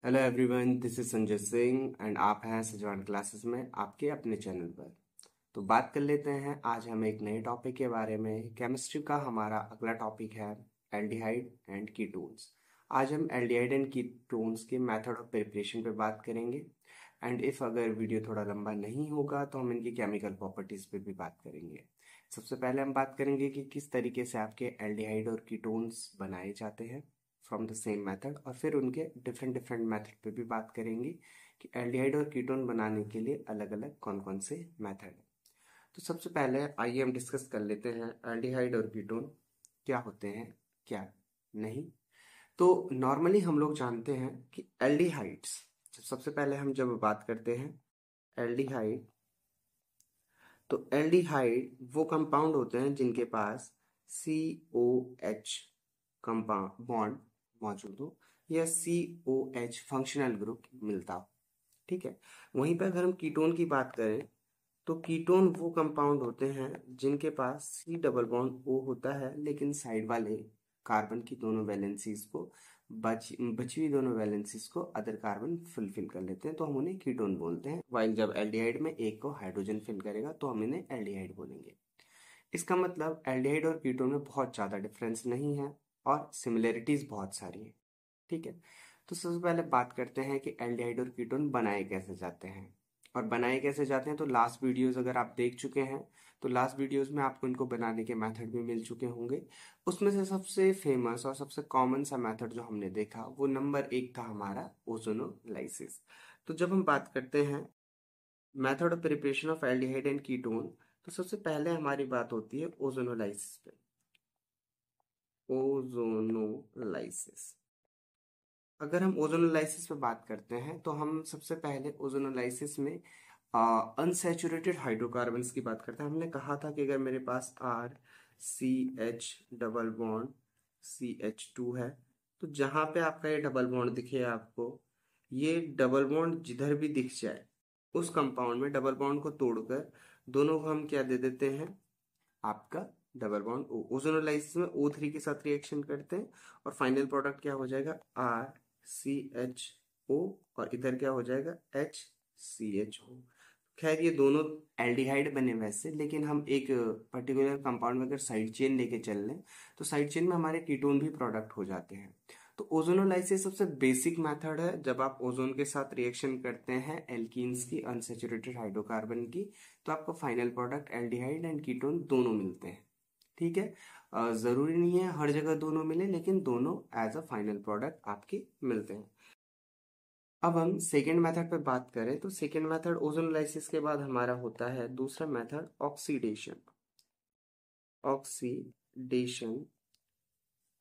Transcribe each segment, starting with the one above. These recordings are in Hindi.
Hello everyone, this is Sanjay Singh and आप हैं सजवान क्लासेस में आपके अपने चैनल पर। तो बात कर लेते हैं आज हम एक नए टॉपिक के बारे में। केमिस्ट्री का हमारा अगला टॉपिक है एल्डिहाइड एंड कीटोन्स। आज हम एल्डिहाइड एंड कीटोन्स के मेथड ऑफ प्रिपरेशन पे बात करेंगे एंड इफ़ अगर वीडियो थोड़ा लंबा नहीं होगा तो हम इनकी केमिकल प्रॉपर्टीज़ पे भी बात करेंगे। सबसे पहले हम बात करेंगे कि किस तरीके से आपके एल्डिहाइड और कीटोन्स बनाए जाते हैं फ्रॉम द सेम मेथड, और फिर उनके डिफरेंट डिफरेंट मेथड पे भी बात करेंगे कि एल्डिहाइड और कीटोन बनाने के लिए अलग अलग कौन कौन से मेथड है। तो सबसे पहले आइए हम डिस्कस कर लेते हैं एल्डिहाइड और कीटोन क्या होते हैं, क्या नहीं। तो नॉर्मली हम लोग जानते हैं कि एल्डिहाइड्स, सबसे पहले हम जब बात करते हैं एल्डिहाइड, तो एल्डिहाइड वो कंपाउंड होते हैं जिनके पास COH कंपाउंड बॉन्ड मौजूद हो या COH फंक्शनल ग्रुप मिलता हो। ठीक है। वहीं पर अगर हम कीटोन की बात करें तो कीटोन वो कंपाउंड होते हैं जिनके पास C डबल बॉन्ड O होता है, लेकिन साइड वाले कार्बन की दोनों वैलेंसीज को बची हुई दोनों वैलेंसीज को अदर कार्बन फुलफिल कर लेते हैं, तो हम उन्हें कीटोन बोलते हैं। वाइल जब एल्डिहाइड में एक को हाइड्रोजन फिल करेगा तो हम इन्हें एल्डिहाइड बोलेंगे। इसका मतलब एल्डिहाइड और कीटोन में बहुत ज़्यादा डिफरेंस नहीं है और सिमिलरिटीज बहुत सारी हैं। ठीक है। तो सबसे पहले बात करते हैं कि एल्डिहाइड और कीटोन बनाए कैसे जाते हैं। और बनाए कैसे जाते हैं तो लास्ट वीडियोस अगर आप देख चुके हैं तो लास्ट वीडियोस में आपको इनको बनाने के मेथड भी मिल चुके होंगे। उसमें से सबसे फेमस और सबसे कॉमन सा मेथड जो हमने देखा वो नंबर 1 था हमारा ओजोनोलाइसिस। तो जब हम बात करते हैं method of preparation of aldehyde and ketone, तो सबसे पहले हमारी बात होती है ओजोनोलाइसिस पे। ओजोनोलाइसिस, अगर हम ओजोनोलाइसिस पे बात करते हैं तो हम सबसे पहले ओजोनोलाइसिस में अनसैचुरेटेड हाइड्रोकार्बन्स की बात करते हैं। हमने कहा था कि अगर मेरे पास RCH डबल बॉन्ड CH2 है, तो जहां पे आपका ये डबल बॉन्ड दिखे आपको, ये डबल बॉन्ड जिधर भी दिख जाए उस कंपाउंड में डबल बॉन्ड को तोड़कर दोनों को हम क्या दे देते हैं, आपका डबल बॉन्ड O। ओजोनोलाइसिस में O3 के साथ रिएक्शन करते हैं और फाइनल प्रोडक्ट क्या हो जाएगा RCHO, और इधर क्या हो जाएगा HCHO। खैर ये दोनों एल्डिहाइड बने वैसे, लेकिन हम एक पर्टिकुलर कंपाउंड में अगर साइड चेन लेके चल लें तो साइड चेन में हमारे कीटोन भी प्रोडक्ट हो जाते हैं। तो ओजोनोलाइसिस सबसे बेसिक मेथड है। जब आप ओजोन के साथ रिएक्शन करते हैं एल्कीन्स की, अनसैचुरेटेड हाइड्रोकार्बन की, तो आपको final product aldehyde and ketone दोनों मिलते हैं। ठीक है। जरूरी नहीं है हर जगह दोनों मिले, लेकिन दोनों एज अ फाइनल प्रोडक्ट आपके मिलते हैं। अब हम सेकेंड मेथड पे बात करें तो सेकेंड मेथड ओजोनोलाइसिस के बाद हमारा होता है दूसरा मेथड ऑक्सीडेशन। ऑक्सीडेशन,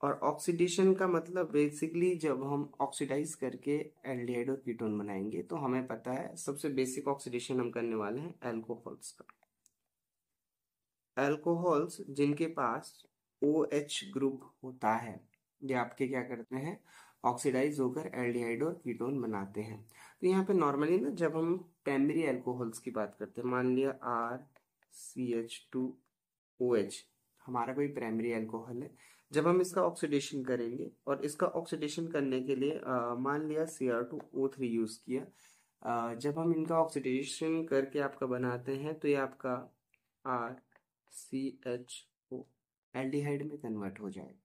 और ऑक्सीडेशन का मतलब बेसिकली जब हम ऑक्सीडाइज करके एल्डिहाइड और कीटोन बनाएंगे तो हमें पता है सबसे बेसिक ऑक्सीडेशन हम करने वाले हैं एल्कोहल्स का। एल्कोहल्स जिनके पास OH ग्रुप होता है, ये आपके क्या करते हैं, ऑक्सीडाइज होकर एल्डिहाइड और कीटोन बनाते हैं। तो यहाँ पे नॉर्मली ना जब हम प्राइमरी एल्कोहल्स की बात करते हैं, मान लिया RCH2OH हमारा कोई प्राइमरी एल्कोहल है, जब हम इसका ऑक्सीडेशन करेंगे और इसका ऑक्सीडेशन करने के लिए मान लिया Cr2O3 यूज किया, जब हम इनका ऑक्सीडेशन करके आपका बनाते हैं तो ये आपका RCHO एल्डिहाइड में कन्वर्ट हो जाएगा।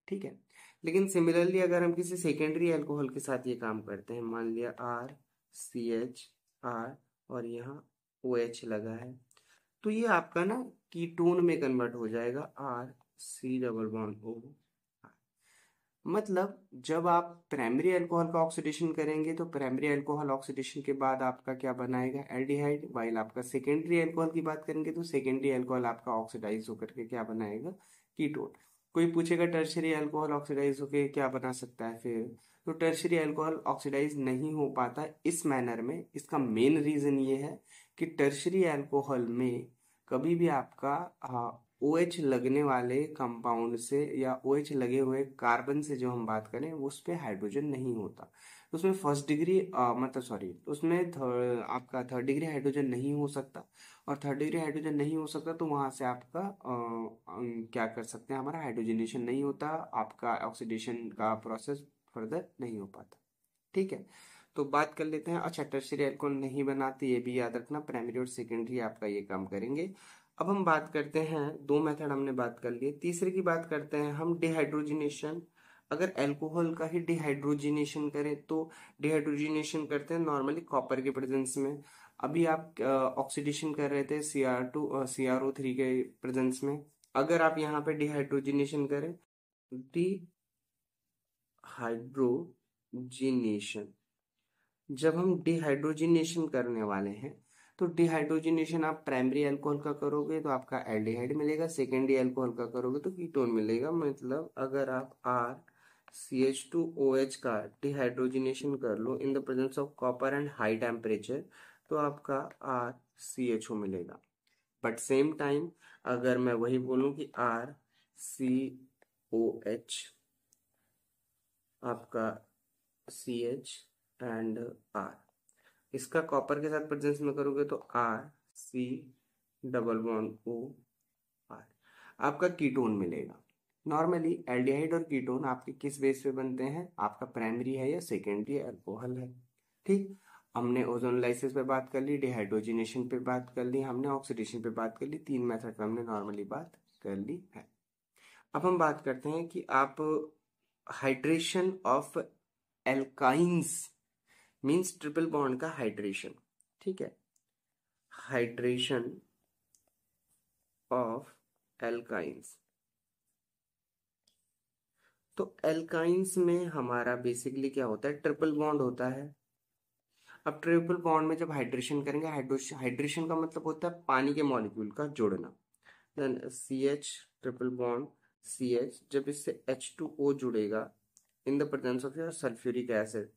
ठीक है। लेकिन सिमिलरली अगर हम किसी सेकेंडरी अल्कोहल के साथ ये काम करते हैं, मान लिया RCHR और यहाँ OH लगा है, तो ये आपका ना कीटोन में कन्वर्ट हो जाएगा RC डबल बॉन्ड O। मतलब जब आप प्राइमरी अल्कोहल का ऑक्सीडेशन करेंगे तो प्राइमरी अल्कोहल ऑक्सीडेशन के बाद आपका क्या बनाएगा, एल्डिहाइड। वाइल आपका सेकेंडरी अल्कोहल की बात करेंगे तो सेकेंडरी अल्कोहल आपका ऑक्सीडाइज होकर के क्या बनाएगा, कीटोन। कोई पूछेगा टर्शरी अल्कोहल ऑक्सीडाइज होकर क्या बना सकता है फिर, तो टर्शरी अल्कोहल ऑक्सीडाइज नहीं हो पाता इस मैनर में। इसका मेन रीजन ये है कि टर्शरी अल्कोहल में कभी भी आपका OH लगने वाले कंपाउंड से या OH लगे हुए कार्बन से जो हम बात करें उस पे हाइड्रोजन नहीं होता। उसमें फर्स्ट डिग्री मतलब सॉरी उसमें आपका थर्ड डिग्री हाइड्रोजन नहीं हो सकता, और थर्ड डिग्री हाइड्रोजन नहीं हो सकता तो वहां से आपका क्या कर सकते हैं, हमारा हाइड्रोजनेशन नहीं होता, आपका ऑक्सीडेशन का प्रोसेस फर्दर नहीं हो पाता। ठीक है, तो बात कर लेते हैं। अच्छा, टर्शियरी अल्कोहल नहीं बनाते, ये भी याद रखना, प्राइमरी और सेकेंडरी आपका ये काम करेंगे। अब हम बात करते हैं, दो मेथड हमने बात कर लिए, तीसरे की बात करते हैं हम, डिहाइड्रोजिनेशन। अगर अल्कोहल का ही डिहाइड्रोजिनेशन करें तो डिहाइड्रोजिनेशन करते हैं नॉर्मली कॉपर के प्रेजेंस में। अभी आप ऑक्सीडेशन कर रहे थे CR2 CrO3 के प्रेजेंस में। अगर आप यहाँ पे डिहाइड्रोजिनेशन करें, डिहाइड्रोजिनेशन, जब हम डिहाइड्रोजिनेशन करने वाले हैं तो डिहाइड्रोजिनेशन आप प्राइमरी अल्कोहल का करोगे तो आपका एल्डिहाइड मिलेगा, सेकेंडरी अल्कोहल का करोगे तो कीटोन मिलेगा। मतलब अगर आप RCH2OH का डिहाइड्रोजिनेशन कर लो in the presence of copper and high temperature तो आपका RCHO मिलेगा। बट सेम टाइम अगर मैं वही बोलूं कि RCOH आपका CH एंड R, इसका कॉपर के साथ प्रेजेंस में करोगे तो RC double bond O R, आपका कीटोन मिलेगा। नॉर्मली एल्डिहाइड और कीटोन आपके किस बेस पे बनते हैं, आपका प्राइमरी है या सेकेंडरी अल्कोहल है। ठीक, हमने ओजोनलाइसिस पे बात कर ली, डिहाइड्रोजिनेशन पे बात कर ली, हमने ऑक्सीडेशन पे बात कर ली, तीन मेथड पे हमने नॉर्मली बात कर ली है। अब हम बात करते हैं कि आप hydration of alkynes means triple bond का हाइड्रेशन, ठीक है, हाइड्रेशन ऑफ एल्काइंस। तो एल्काइंस में हमारा बेसिकली क्या होता है, ट्रिपल बॉन्ड होता है। अब ट्रिपल बॉन्ड में जब हाइड्रेशन करेंगे, हाइड्रेशन का मतलब होता है पानी के मॉलिक्यूल का जुड़ना। Then CH triple bond CH, जब इससे H2O जुड़ेगा in the presence of your sulphuric acid,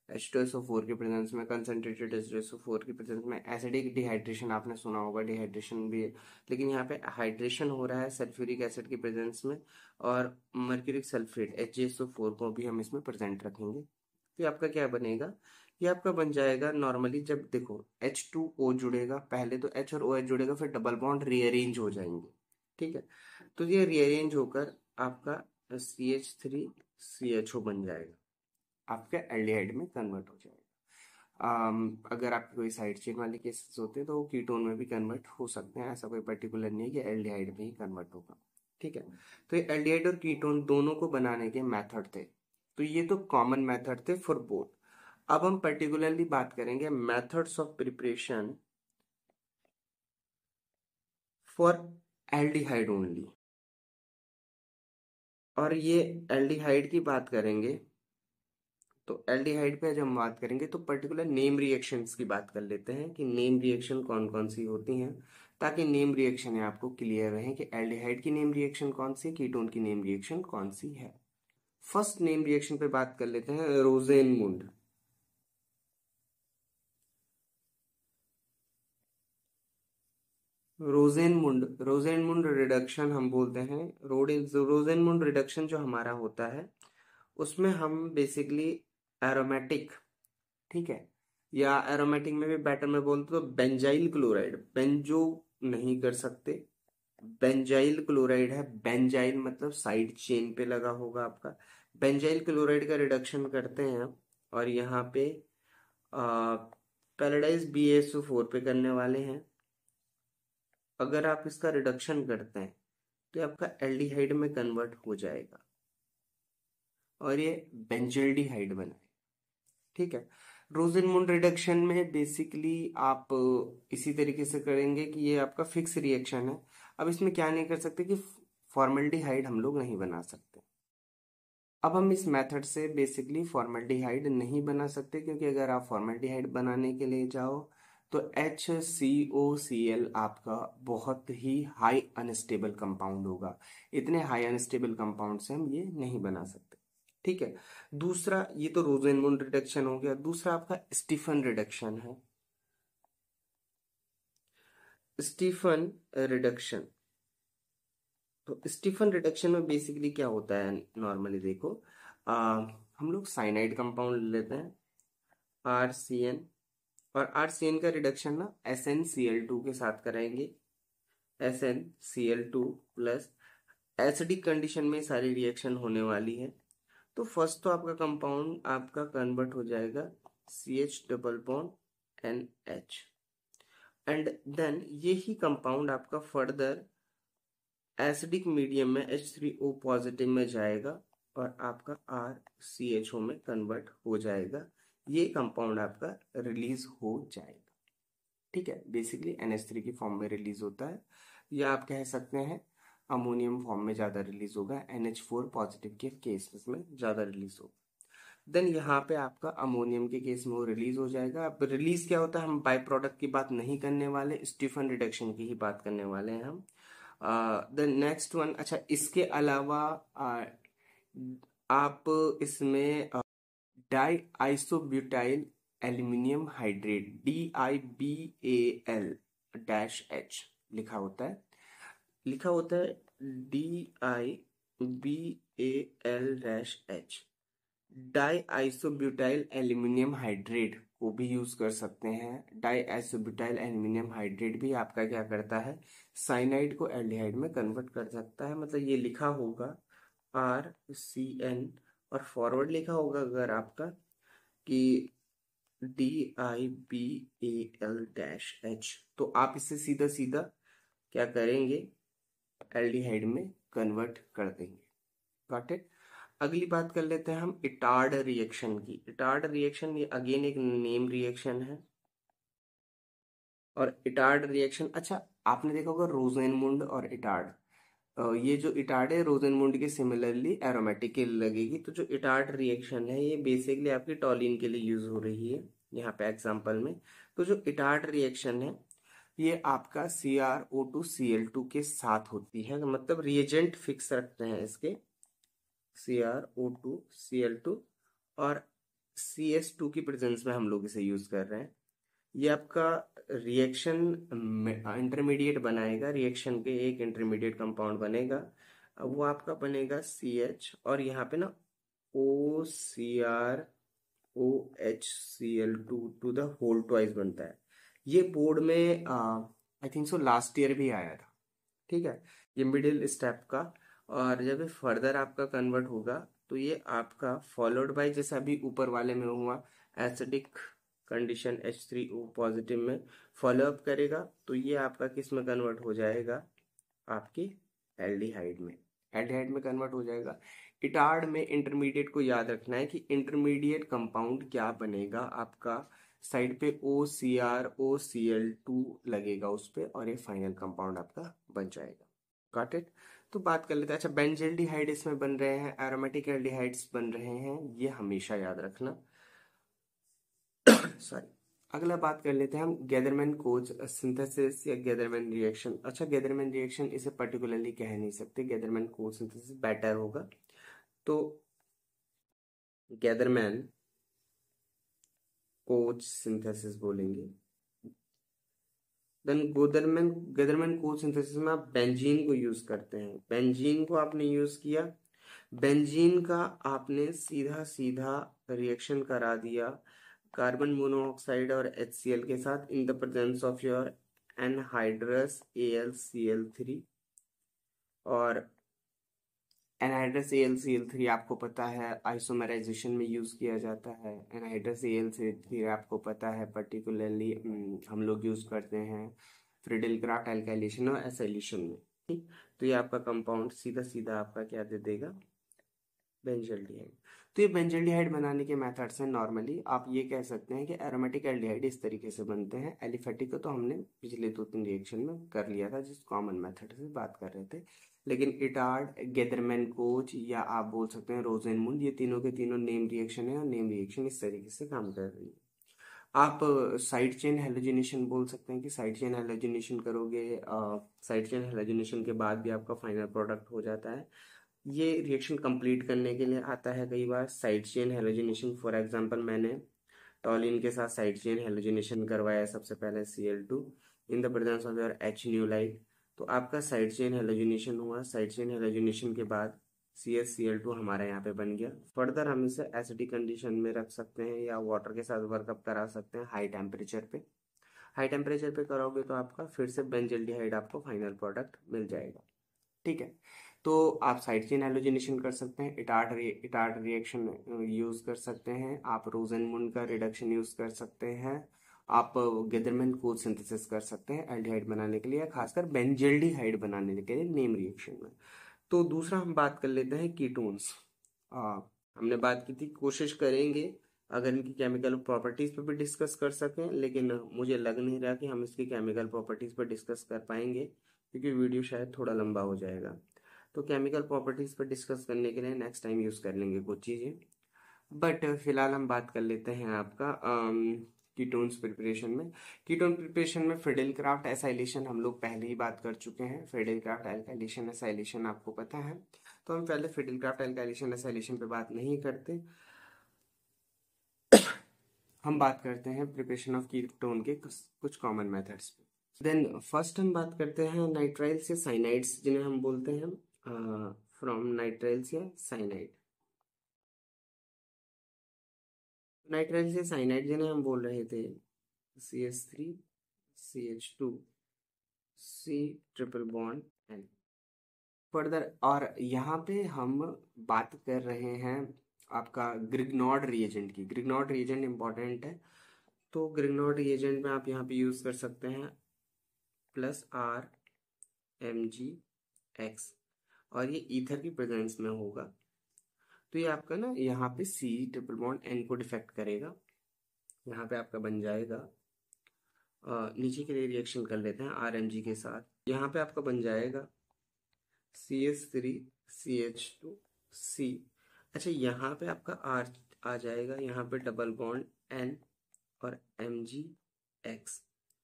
H2SO4 के प्रेजेंस में, कंसंट्रेटेड H2SO4 के प्रेजेंस में, एसिडिक डिहाइड्रेशन आपने सुना होगा, डिहाइड्रेशन भी है, लेकिन यहाँ पे हाइड्रेशन हो रहा है सल्फ्यूरिक एसिड के प्रेजेंस में, और मर्क्यूरिक सल्फेट HgSO4 को भी हम इसमें प्रेजेंट रखेंगे। तो ये आपका क्या बनेगा, ये आपका बन जाएगा नॉर्मली, जब देखो H2O जुड़ेगा, पहले तो H और OH जुड़ेगा, फिर डबल बॉन्ड रीअरेंज हो जाएंगे, ठीक है, तो ये रीअरेंज होकर आपका CH3CHO बन जाएगा, आपके एल्डिहाइड में कन्वर्ट हो जाएगा। अगर आपके कोई साइड चेन वाले केसेस होते हैं तो वो कीटोन में भी कन्वर्ट हो सकते हैं, ऐसा कोई पर्टिकुलर नहीं है कि एल्डिहाइड में ही कन्वर्ट होगा, ठीक है। तो ये एल्डिहाइड और कीटोन दोनों को बनाने के मेथड थे, तो ये तो कॉमन मेथड थे फॉर बोथ। अब हम पर्टिकुलरली बात करेंगे methods of preparation for aldehyde only, और ये एल्डिहाइड की बात करेंगे। तो एल्डिहाइड पे जब हम बात करेंगे तो पर्टिकुलर नेम रिएक्शंस की बात कर लेते हैं कि नेम रिएक्शन कौन कौन सी होती हैं, ताकि नेम रिएक्शन है आपको क्लियर रहे कि एल्डिहाइड की नेम रिएक्शन कौन सी है, कीटोन की नेम रिएक्शन कौन सी है। फर्स्ट नेम रिएक्शन पे बात कर लेते हैं, रोजेनमुंड। रोजेनमुंड रिडक्शन हम बोलते हैं। रोजेनमुंड रिडक्शन जो हमारा होता है उसमें हम बेसिकली एरोमेटिक, ठीक है, या एरोमेटिक में भी बेटर में बोलते तो बेंजाइल क्लोराइड, बेंजो नहीं कर सकते, बेंजाइल क्लोराइड है, बेंजाइल मतलब साइड चेन पे लगा होगा आपका, बेंजाइल क्लोराइड का रिडक्शन करते हैं हम, और यहाँ पे पैराडाइज BaSO4 पे करने वाले हैं। अगर आप इसका रिडक्शन करते हैं तो ये आपका एल्डिहाइड में कन्वर्ट हो जाएगा और ये बेंजल्डिहाइड बनाए, ठीक है। रोजेनमुंड रिडक्शन में बेसिकली आप इसी तरीके से करेंगे कि ये आपका फिक्स रिएक्शन है। अब इसमें क्या नहीं कर सकते कि फॉर्मल्डिहाइड हम लोग नहीं बना सकते। अब हम इस मेथड से बेसिकली फॉर्मल्डिहाइड नहीं बना सकते, क्योंकि अगर आप फॉर्मल्डिहाइड बनाने के लिए जाओ तो HCOCl आपका बहुत ही हाई अनस्टेबल कंपाउंड होगा, इतने हाई अनस्टेबल कंपाउंड से हम ये नहीं बना सकते, ठीक है। दूसरा, ये तो रोजेनमुंड रिडक्शन हो गया, दूसरा आपका स्टीफन रिडक्शन है। स्टीफन रिडक्शन, तो स्टीफन रिडक्शन में बेसिकली क्या होता है, नॉर्मली देखो, हम लोग साइनाइड कंपाउंड लेते हैं RCN, और RCN का रिडक्शन ना SnCl2 के साथ कराएंगे, SnCl2 प्लस, एसिडिक कंडीशन में सारी रिएक्शन होने वाली है, तो फर्स्ट तो आपका कंपाउंड आपका कन्वर्ट हो जाएगा CH double bond NH, and then यही कंपाउंड आपका फर्दर एसिडिक मीडियम में H3O पॉजिटिव में जाएगा और आपका RCHO में कन्वर्ट हो जाएगा। ये कंपाउंड आपका रिलीज हो जाएगा। ठीक है, बेसिकली NH3 की फॉर्म में रिलीज होता है, या आप कह सकते हैं अमोनियम फॉर्म में ज़्यादा रिलीज होगा, NH4 पॉजिटिव के केस में ज़्यादा रिलीज होगा। देन यहाँ पे आपका अमोनियम के केस में वो रिलीज हो जाएगा। अब रिलीज क्या होता है, हम बाय प्रोडक्ट की बात नहीं करने वाले, स्टीफन रिडक्शन की ही बात करने वाले हैं हम। देन नेक्स्ट वन, अच्छा इसके अलावा आप इसमें die isobutyl aluminium hydrate DIBAL-H लिखा होता है DIBAL-H। Die isobutyl aluminium hydrate को भी यूज कर सकते हैं। डाई आइसोब्यूटाइल एल्यूमिनियम हाइड्रेट भी आपका क्या करता है, साइनाइड को एल्डिहाइड में कन्वर्ट कर सकता है। मतलब ये लिखा होगा RCN और फॉरवर्ड लिखा होगा अगर आपका कि DIBAL-H, तो आप इसे सीधा सीधा क्या करेंगे, एल्डिहाइड में कन्वर्ट कर देंगे। Got it. अगली बात कर लेते हैं हम इटार्ड रिएक्शन की। इटार्ड रिएक्शन ये अगेन एक नेम रिएक्शन है, और इटार्ड रिएक्शन, अच्छा आपने देखा होगा रोजेनमुंड और इटार्ड, ये जो इटार्ड है रोजेनमुंड के सिमिलरली एरोमेटिक के लगेगी। तो जो इटार्ड रिएक्शन है ये बेसिकली आपकी टॉलिन के लिए यूज हो रही है यहाँ पे एग्जांपल में। तो जो इटार्ड रिएक्शन है ये आपका CrO2Cl2 के साथ होती है, मतलब रिएजेंट फिक्स रखते हैं इसके CrO2Cl2 और CS2 की प्रेजेंस में हम लोग इसे यूज कर रहे हैं। ये आपका रिएक्शन इंटरमीडिएट बनाएगा, रिएक्शन के एक इंटरमीडिएट कंपाउंड बनेगा, वो आपका बनेगा CH, और यहाँ पे ना OCrOHCl2 to the whole twice बनता है। ये बोर्ड में I think so last year भी आया था। ठीक है, ये मिडिल स्टेप का, और जब ये फर्दर आपका कन्वर्ट होगा तो ये आपका फॉलोड बाय, जैसे अभी ऊपर वाले में हुआ एसिडिक कंडीशन H3O पॉजिटिव में फॉलो अप करेगा, तो ये आपका किस में कन्वर्ट हो जाएगा, आपकी एल्डिहाइड में कन्वर्ट हो जाएगा। इटार्ड में इंटरमीडिएट को याद रखना है कि इंटरमीडिएट कंपाउंड क्या बनेगा, आपका साइड पे OCrOCl2 लगेगा उस पे, और ये फाइनल कंपाउंड आपका बन जाएगा। Got it. तो बात कर लेते हैं, अच्छा बेंजल्डिहाइड इसमें बन रहे हैं, एरोमेटिक एल्डिहाइड्स बन रहे हैं, ये हमेशा याद रखना। सॉरी। अगला बात कर लेते हैं हम गेदरमैन कोच सिंथेसिस या गेदरमैन रिएक्शन। अच्छा गेदरमैन रिएक्शन इसे पर्टिकुलरली कह नहीं सकते, गेदरमैन कोच सिंथेसिस बेटर होगा। तो गेदरमैन कोच सिंथेसिस बोलेंगे। देन गेदरमैन कोच सिंथेसिस में आप बेंजीन को यूज करते हैं। बेंजीन को आपने यूज किया, बेंजीन का आपने सीधा सीधा रिएक्शन करा दिया कार्बन मोनोऑक्साइड और HCl के साथ इन the presence of your anhydrous AlCl3, और एनहाइड्रस AlCl3 आपको पता है आइसोमराइजेशन में यूज किया जाता है। एनहाइड्रस AlCl3 आपको पता है पर्टिकुलरली हम लोग यूज करते हैं फ्रीडेलक्राफ्ट एल्काइलेशन और एसाइलेशन में। ठीक, तो ये आपका कंपाउंड सीधा सीधा आपका क्या दे देगा, बेंजल्डिहाइड। तो ये बेंजल्डिहाइड बनाने के मेथड्स हैं। नॉर्मली आप ये कह सकते हैं कि एरोमेटिक एल्डिहाइड इस तरीके से बनते हैं। एलिफेटिक को तो हमने पिछले 2-3 रिएक्शन में कर लिया था जिस कॉमन मेथड से बात कर रहे थे, लेकिन इटार्ड, गेदरमैन कोच या आप बोल सकते हैं रोजेनमुंड, ये तीनों के तीनों नेम रिएक्शन है, और नेम रिएक्शन इस तरीके से काम कर रही है। आप साइड चेन हेलोजिनेशन बोल सकते हैं कि साइड चेन हेलोजिनेशन करोगे, साइड चेन हेलोजिनेशन के बाद भी आपका फाइनल प्रोडक्ट हो जाता है। ये रिएक्शन कंप्लीट करने के लिए आता है कई बार side chain halogenation. For example मैंने टॉलिन के साथ साइड चेन हेलोजिनेशन करवाया सबसे पहले Cl2 in the presence of your H न्यूलाइट, तो आपका साइड चेन हेलोजिनेशन हुआ। साइड चेन हेलोजिनेशन के बाद CH-Cl2 हमारा यहाँ पे बन गया। फर्दर हम इसे एसिडिक कंडीशन में रख सकते हैं या वाटर के साथ वर्कअप करा सकते हैं हाई टेम्परेचर पे। हाई टेम्परेचर पे कराओगे तो आपका फिर से बेंजल्डिहाइड आपको फाइनल प्रोडक्ट मिल जाएगा। ठीक है, तो आप साइड चेन हैलोजिनेशन कर सकते हैं, इटार्ड रिएक्शन यूज कर सकते हैं, आप रोजेनमुंड का रिडक्शन यूज कर सकते हैं, आप गेदरमैन कोच सिंथेसिस कर सकते हैं एल्डिहाइड बनाने के लिए, खासकर बेंजल्डिहाइड बनाने के लिए नेम रिएक्शन में। तो दूसरा हम बात कर लेते हैं कीटोन्स। हमने बात की थी, कोशिश करेंगे अगर इनकी केमिकल प्रॉपर्टीज पे भी डिस्कस कर सकें, लेकिन मुझे लग नहीं रहा कि हम इसकी केमिकल प्रॉपर्टीज पर डिस्कस कर पाएंगे क्योंकि वीडियो शायद थोड़ा लंबा हो जाएगा। तो केमिकल प्रॉपर्टीज पर डिस्कस करने के लिए नेक्स्ट टाइम यूज कर लेंगे कुछ चीजें, बट फिलहाल हम बात कर लेते हैं आपका कीटोन्स प्रिपरेशन में। कीटोन प्रिपरेशन में फिडेलक्राफ्ट एसाइलेशन हम लोग पहले ही बात कर चुके हैं। फिडेलक्राफ्ट एल्काइलेशन एसाइलेशन आपको पता है, तो हम पहले फिडेलक्राफ्ट एल्काइलेशन एसाइलेशन पे बात नहीं करते, हम बात करते हैं प्रिपरेशन ऑफ कीटोन के कुछ कॉमन मेथड्स पे। देन फर्स्ट हम बात करते हैं नाइट्राइल्स या साइनाइड्स, जिन्हें हम बोलते हैं फ्रॉम नाइट्राइल्स या साइनाइड। नाइट्राइल्स या साइनाइड जिन्हें हम बोल रहे थे CH3 CH2 C triple bond N further. और यहाँ पे हम बात कर रहे हैं आपका ग्रिग्नॉर्ड रिएजेंट की। ग्रिग्नॉर्ड रिएजेंट इंपॉर्टेंट है, तो ग्रिग्नॉर्ड रिएजेंट में आप यहाँ पे यूज कर सकते हैं +R Mg और ये ईथर की प्रेजेंस में होगा, तो ये आपका ना यहाँ पे C ट्रिपल बॉन्ड N को डिफेक्ट करेगा। यहाँ पे आपका बन जाएगा, नीचे के लिए रिएक्शन कर लेते हैं RMg के साथ। यहाँ पे आपका बन जाएगा CH3 CH2 C। अच्छा, यहाँ पे आपका R आ जाएगा, यहाँ पे डबल बॉन्ड N और MgX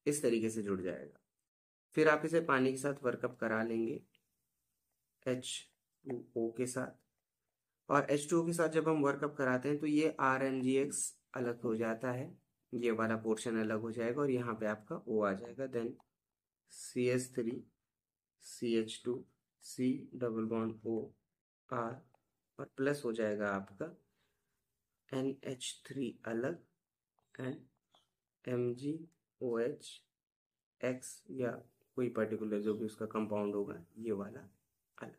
इस तरीके से जुड़ जाएगा। फिर आप इसे पानी के साथ वर्कअप करा लेंगे H2O के साथ, और H2O के साथ जब हम वर्कअप कराते हैं तो ये RMgX अलग हो जाता है, ये वाला पोर्शन अलग हो जाएगा और यहाँ पे आपका O आ जाएगा। Then CH3 CH2 C double bond O R और प्लस हो जाएगा आपका NH3 अलग एंड MgOH X या कोई पर्टिकुलर जो भी उसका कंपाउंड होगा ये वाला अलग,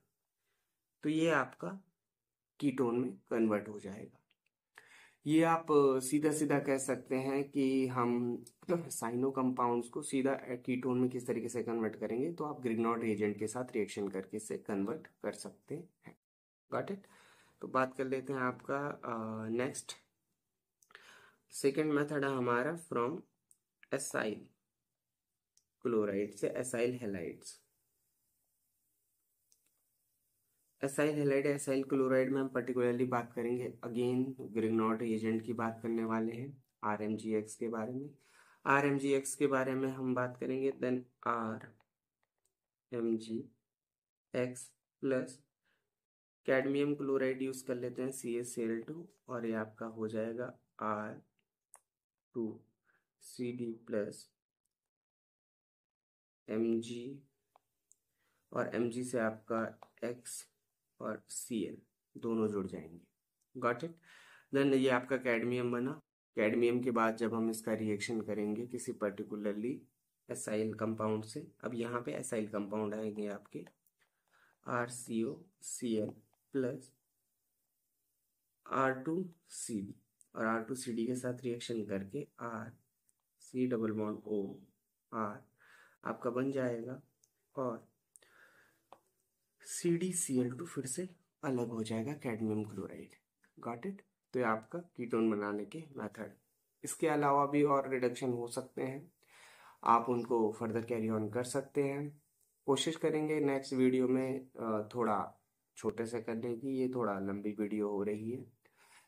तो ये आपका कीटोन में कन्वर्ट हो जाएगा। ये आप सीधा सीधा कह सकते हैं कि हम साइनो कंपाउंड्स को सीधा कीटोन में किस तरीके से कन्वर्ट करेंगे, तो आप ग्रिग्नॉर्ड रिएजेंट के साथ रिएक्शन करके इसे कन्वर्ट कर सकते हैं। Got it. तो बात कर लेते हैं आपका नेक्स्ट सेकेंड मेथड है हमारा फ्रॉम एसाइल क्लोराइड से acyl halides. Acyl halide acyl chloride में हम पर्टिकुलरली बात करेंगे, अगेन ग्रिग्नॉर्ड रिएजेंट की बात करने वाले हैं, RMgX के बारे में। RMgX के बारे में हम बात करेंगे, then RMgX plus cadmium chloride use कर लेते हैं CaCl2 और ये आपका हो जाएगा R2CD प्लस Mg और Mg से आपका X और Cl दोनों जुड़ जाएंगे। Got it. देन ये आपका कैडमियम बना। कैडमियम के बाद जब हम इसका रिएक्शन करेंगे किसी पर्टिकुलरली एसाइल कंपाउंड से, अब यहाँ पे एसाइल कंपाउंड आएंगे आपके RCOCl प्लस R2CD और R2CD के साथ रिएक्शन करके RC double bond O R आपका बन जाएगा और CdCl2 फिर से अलग हो जाएगा कैडमियम क्लोराइड। Got it. तो ये आपका कीटोन बनाने के मेथड। इसके अलावा भी और रिडक्शन हो सकते हैं, आप उनको फर्दर कैरी ऑन कर सकते हैं। कोशिश करेंगे नेक्स्ट वीडियो में थोड़ा छोटे से करने की, ये थोड़ा लंबी वीडियो हो रही है,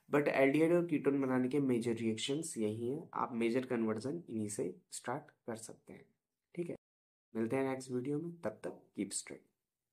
बट एल्डिहाइड और कीटोन बनाने के मेजर रिएक्शंस यही हैं, आप मेजर कन्वर्जन इन्हीं से स्टार्ट कर सकते हैं। ठीक है, मिलते हैं नेक्स्ट वीडियो में, तब तक कीप स्ट्रेट।